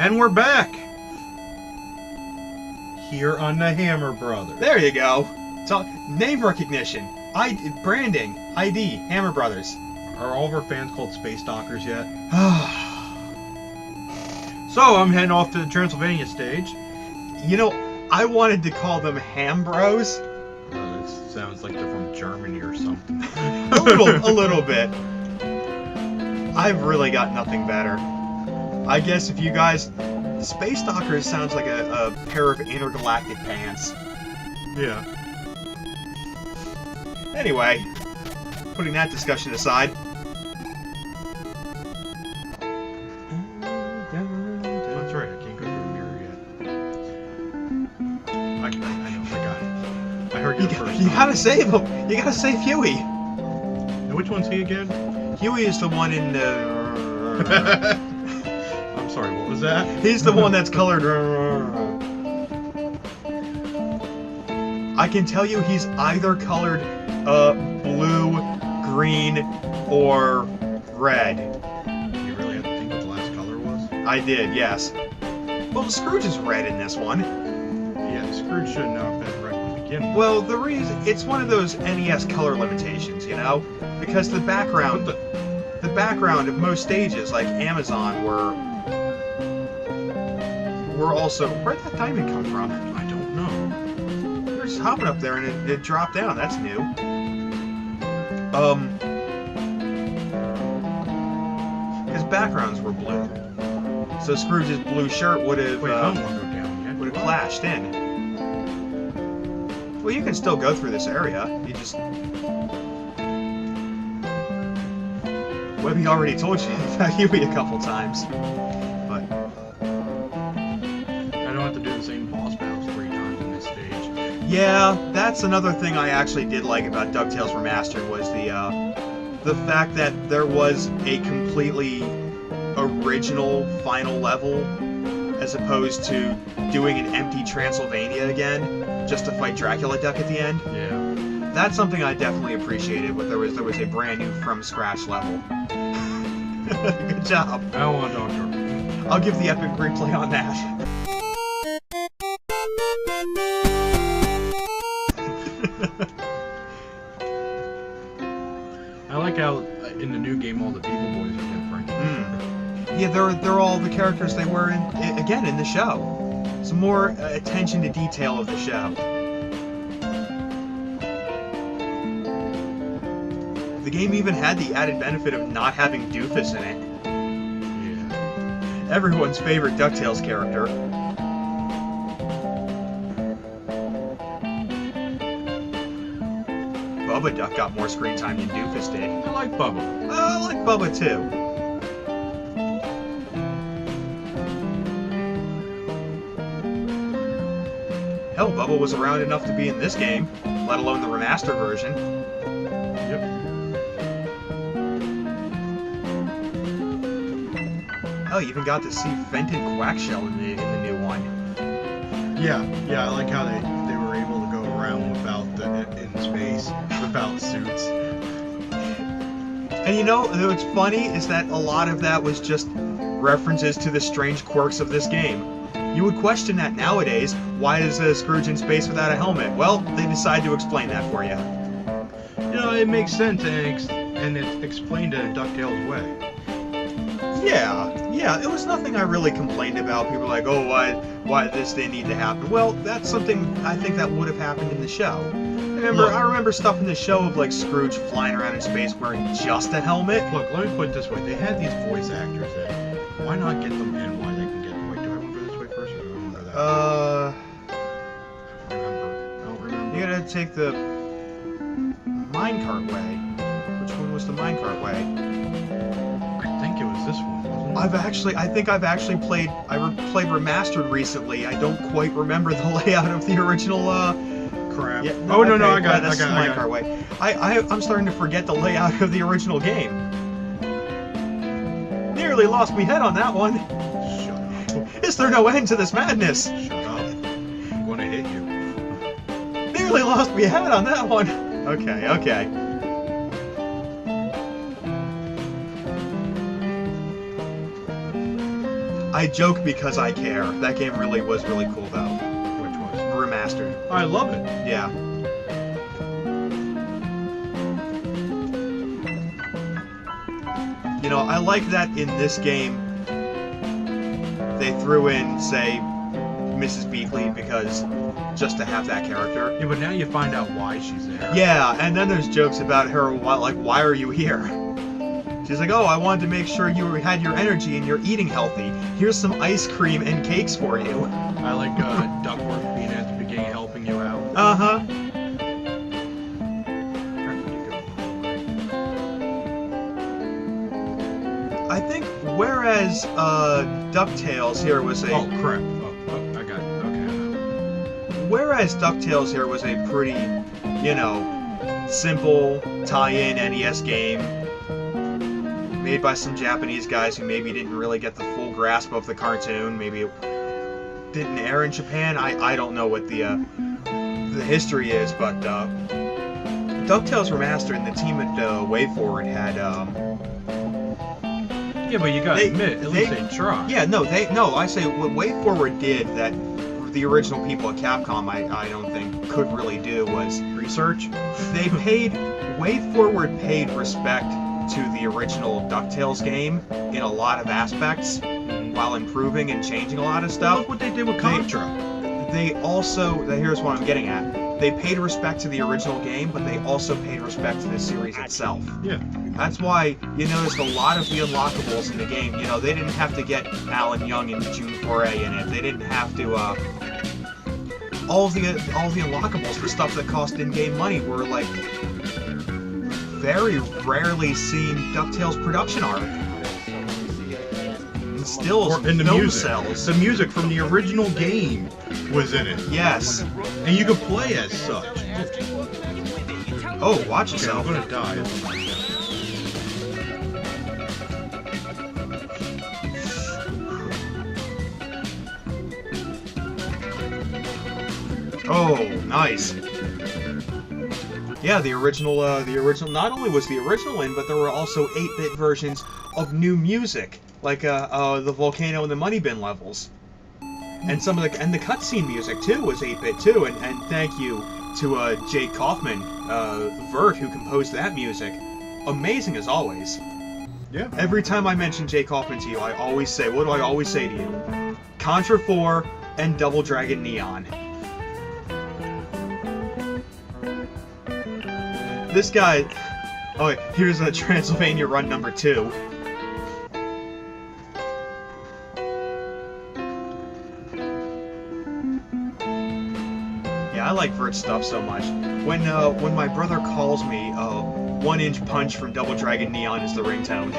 And we're back! Here on the Hammer Brothers. There you go. It's all, name recognition, branding, ID, Hammer Brothers. Are all of our fans called Space Dockers yet? So, I'm heading off to the Transylvania stage. You know, I wanted to call them Ham Bros. This sounds like they're from Germany or something. a little bit. I've really got nothing better. I guess if you guys... Space Dockers sounds like a pair of intergalactic pants. Yeah. Anyway, putting that discussion aside... That's right, I can't go through a mirror yet. I know, I got it. I heard you first. You gotta save him! You gotta save Huey! Now, which one's he again? Huey is the one in I'm sorry, what was that? He's the one that's colored. I can tell you he's either colored blue, green, or red. You really have to think what the last color was? I did, yes. Well, Scrooge is red in this one. Yeah, Scrooge shouldn't have been red to begin with. Well, the reason it's one of those NES color limitations, you know, because the background of most stages, like Amazon, were also... Where'd that diamond come from? I don't know. They're just hopping up there and it dropped down. That's new. His backgrounds were blue, so Scrooge's blue shirt would have Wait, I don't want to go down yet. would have clashed in. Well, you can still go through this area. You just... Webby already told you about Huey a couple times, but I don't have to do the same boss battles 3 times in this stage. yeah, that's another thing I actually did like about DuckTales Remastered was the fact that there was a completely original final level as opposed to doing an empty Transylvania again just to fight Dracula Duck at the end. Yeah. That's something I definitely appreciated. There was a brand new from scratch level. Good job. I don't want to talk to her. I'll give the epic replay on that. I like how in the new game all the people boys are different. Yeah, they're all the characters they were in again in the show. Some more attention to detail of the show. The game even had the added benefit of not having Doofus in it. Yeah. Everyone's favorite DuckTales character. Bubba Duck got more screen time than Doofus did. I like Bubba. I like Bubba too. Hell, Bubba was around enough to be in this game, let alone the remastered version. Yep. Oh, you even got to see Fenton Quackshell in the new one. Yeah, I like how they were able to go around without in space, without suits. And you know, what's funny is that a lot of that was just references to the strange quirks of this game. You would question that nowadays. Why is Scrooge in space without a helmet? Well, they decide to explain that for you. You know, it makes sense, and it's explained in a DuckTales way. Yeah, it was nothing I really complained about. People were like, oh, why did this thing need to happen? Well, that's something I think that would have happened in the show. I remember stuff in the show of like Scrooge flying around in space wearing just a helmet. Look, let me put it this way. They had these voice actors in. Why not get them in? Why they can get... Wait, do I remember this way first or do I remember that? I don't remember. You gotta take the minecart way. Which one was the minecart way? I think it was this one, wasn't it? I think I've actually played Remastered recently. I don't quite remember the layout of the original, Crap. Yeah, no, I got it. That's the minecart way. I'm starting to forget the layout of the original game. Nearly lost me head on that one. Shut up. Is there no end to this madness? Shut up. I'm gonna hit you. Nearly lost me head on that one. Okay. I joke because I care. That game really was really cool though. Which was? Remastered. I love it. Yeah. You know, I like that in this game they threw in, say, Mrs. Beakley because just to have that character. Yeah, but now you find out why she's there. Yeah, and then there's jokes about her, like, why are you here? She's like, oh, I wanted to make sure you had your energy and you're eating healthy. Here's some ice cream and cakes for you. I like Duckworth being at the beginning helping you out. Uh-huh. I think whereas DuckTales here was a... Oh, crap. Oh, I got it. Okay. Whereas DuckTales here was a pretty, you know, simple tie-in NES game made by some Japanese guys who maybe didn't really get the full grasp of the cartoon. Maybe it didn't air in Japan. I don't know what the history is, but DuckTales Remastered and the team at WayForward had... Yeah, but you gotta admit, at least they tried. Yeah, I say what WayForward did that the original people at Capcom I don't think could really do was Research? WayForward paid respect to the original DuckTales game in a lot of aspects while improving and changing a lot of stuff. Look what they did with Contra. They also, here's what I'm getting at, they paid respect to the original game, but they also paid respect to the series itself. Yeah. That's why you noticed a lot of the unlockables in the game. You know, they didn't have to get Alan Young and June Foray in it. They didn't have to, all the unlockables, the stuff that cost in-game money were, like, very rarely seen DuckTales production art. And stills in the film music. cells. The music from the original game was in it. Yes. And you could play as such. Oh, watch Okay, yourself. I'm gonna die. Oh, nice. Yeah, the original, not only was the original in, but there were also 8-bit versions of new music, like, the Volcano and the Money Bin levels. And some of the, and the cutscene music, too, was 8-bit, too, and thank you to, Jake Kaufman, Vert, who composed that music. Amazing as always. Yeah. Every time I mention Jake Kaufman to you, I always say, what do I always say to you? Contra 4 and Double Dragon Neon. This guy... Oh, here's a Transylvania Run number 2. Yeah, I like Vert's stuff so much. When my brother calls me, 1-inch punch from Double Dragon Neon is the ringtone.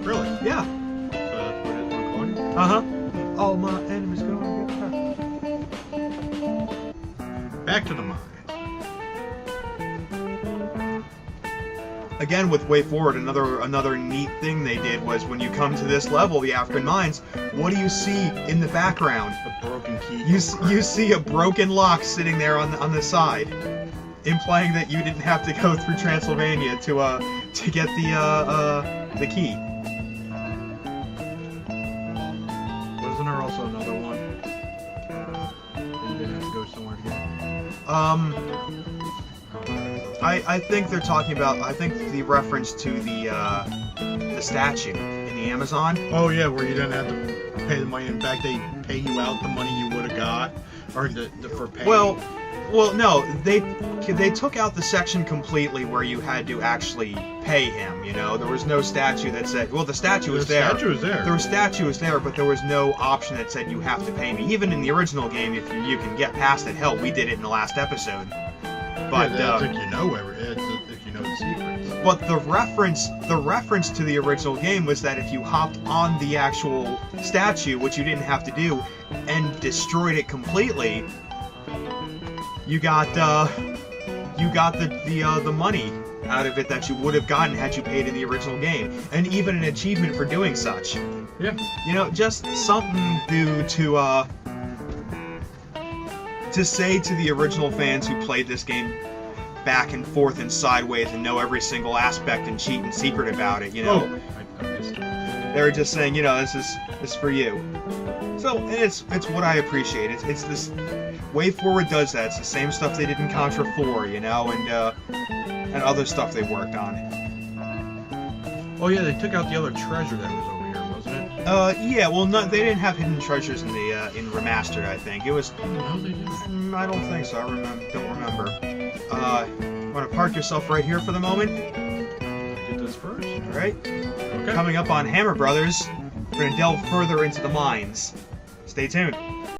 Really? Yeah. So that's what it is on calling? Uh-huh. All my enemies gonna get Back to the mine. Again, with WayForward, another neat thing they did was when you come to this level, the African Mines, what do you see in the background? A broken key. You see a broken lock sitting there on the side, implying that you didn't have to go through Transylvania to get the key. Wasn't there also another one? You didn't have to go somewhere to get I think they're talking about, I think the reference to the statue in the Amazon. Oh yeah, where you didn't have to pay the money. In fact, they pay you out the money you would have got, or for paying. Well, no, they took out the section completely where you had to actually pay him. You know, there was no statue that said. Well, the statue was there. The statue was there. The statue was there, but there was no option that said you have to pay me. Even in the original game, if you can get past it, hell, we did it in the last episode. But yeah, if you know if you know the secrets. But the reference to the original game was that if you hopped on the actual statue, which you didn't have to do, and destroyed it completely, you got the money out of it that you would have gotten had you paid in the original game, and even an achievement for doing such. Yeah. You know, just something due to say to the original fans who played this game, back and forth and sideways and know every single aspect and cheat and secret about it, you know. Oh, I missed it. They were just saying, you know, this is for you. So, and it's what I appreciate. It's this Way Forward does that. It's the same stuff they did in Contra 4, you know, and other stuff they worked on. Oh yeah, they took out the other treasure that was over here, wasn't it? Yeah. Well, no, they didn't have hidden treasures in the in Remastered. I think it was. No, they didn't. I don't think so. Don't remember. Want to park yourself right here for the moment? Get this first. All right. Okay. Coming up on Hammer Brothers, we're going to delve further into the mines. Stay tuned.